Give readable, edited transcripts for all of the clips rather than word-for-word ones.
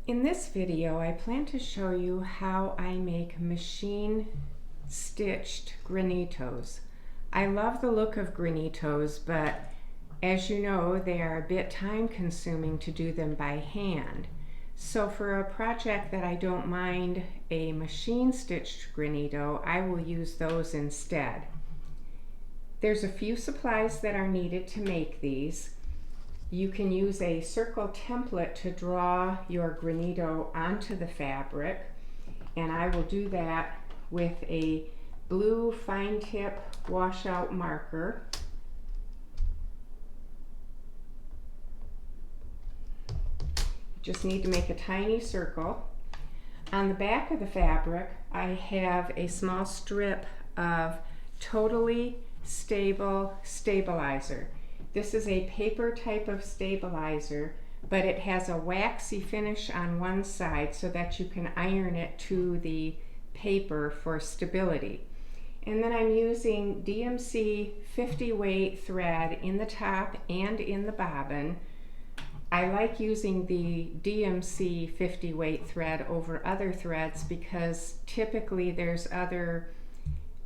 In this video, I plan to show you how I make machine stitched granitos. I love the look of granitos, but as you know, they are a bit time consuming to do them by hand. So for a project that I don't mind a machine stitched granito, I will use those instead. There's a few supplies that are needed to make these. You can use a circle template to draw your granito onto the fabric, and I will do that with a blue fine tip washout marker. Just need to make a tiny circle. On the back of the fabric, I have a small strip of Totally Stable stabilizer. This is a paper type of stabilizer, but it has a waxy finish on one side so that you can iron it to the paper for stability. And then I'm using DMC 50 weight thread in the top and in the bobbin. I like using the DMC 50 weight thread over other threads because typically there's other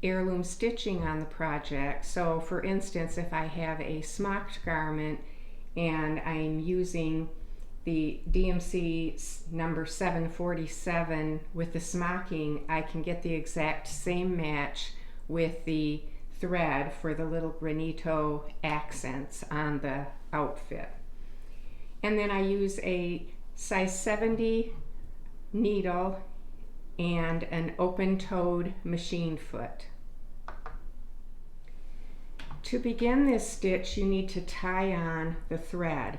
heirloom stitching on the project. So for instance, if I have a smocked garment and I'm using the DMC number 747 with the smocking, I can get the exact same match with the thread for the little granito accents on the outfit. And then I use a size 70 needle and an open-toed machine foot. To begin this stitch, you need to tie on the thread.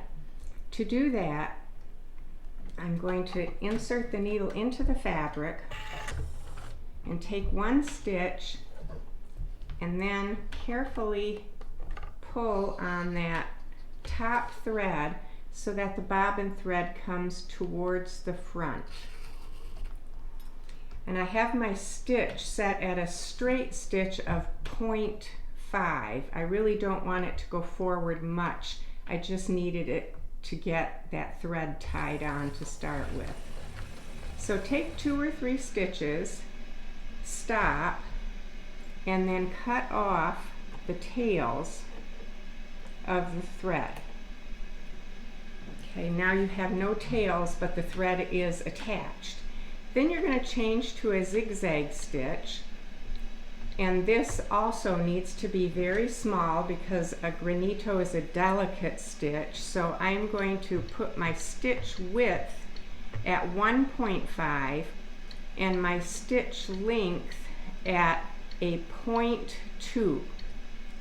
To do that, I'm going to insert the needle into the fabric and take one stitch and then carefully pull on that top thread so that the bobbin thread comes towards the front. And I have my stitch set at a straight stitch of 0.5. I really don't want it to go forward much. I just needed it to get that thread tied on to start with. So take 2 or 3 stitches, stop, and then cut off the tails of the thread. Okay, now you have no tails, but the thread is attached. Then you're going to change to a zigzag stitch, and this also needs to be very small because a granito is a delicate stitch. So I'm going to put my stitch width at 1.5 and my stitch length at a 0.2.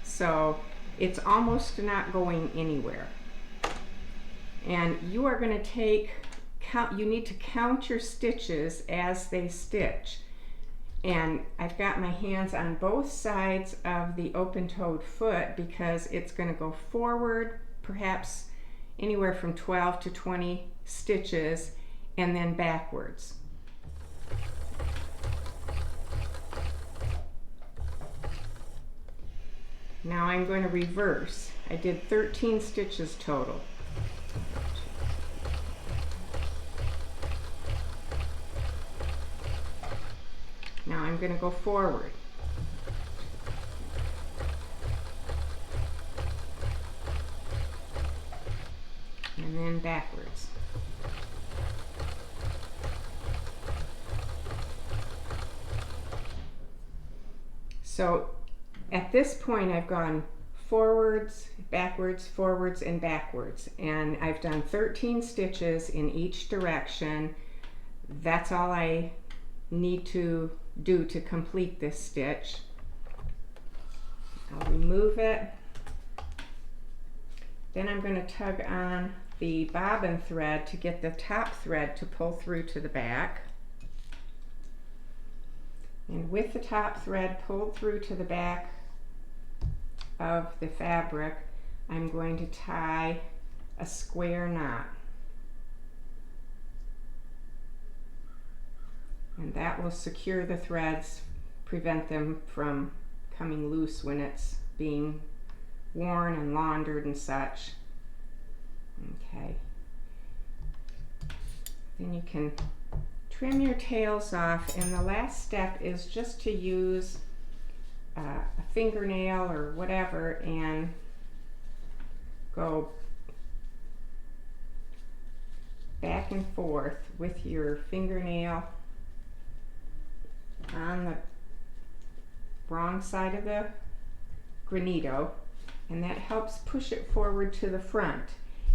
So it's almost not going anywhere. And you are going to you need to count your stitches as they stitch. And I've got my hands on both sides of the open-toed foot because it's going to go forward perhaps anywhere from 12 to 20 stitches and then backwards. Now I'm going to reverse. I did 13 stitches total. Now I'm going to go forward. And then backwards. So at this point I've gone forwards, backwards, forwards, and backwards. And I've done 13 stitches in each direction. That's all I need to do to complete this stitch. I'll remove it. Then I'm going to tug on the bobbin thread to get the top thread to pull through to the back. And with the top thread pulled through to the back of the fabric, I'm going to tie a square knot. And that will secure the threads, prevent them from coming loose when it's being worn and laundered and such. Okay. Then you can trim your tails off, and the last step is just to use a fingernail or whatever and go back and forth with your fingernail on the wrong side of the Granito, and that helps push it forward to the front.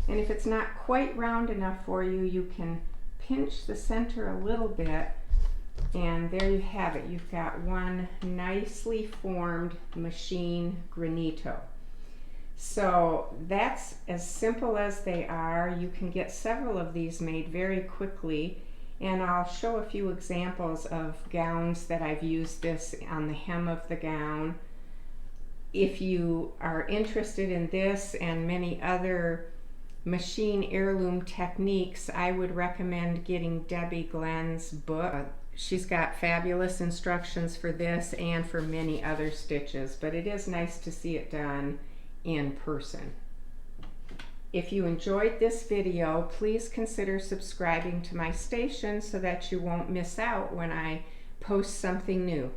And if it's not quite round enough for you, you can pinch the center a little bit, and there you have it. You've got one nicely formed machine Granito. So that's as simple as they are. You can get several of these made very quickly, and I'll show a few examples of gowns that I've used this on the hem of the gown. If you are interested in this and many other machine heirloom techniques, I would recommend getting Debbie Glenn's book. She's got fabulous instructions for this and for many other stitches, but it is nice to see it done in person. If you enjoyed this video, please consider subscribing to my station so that you won't miss out when I post something new.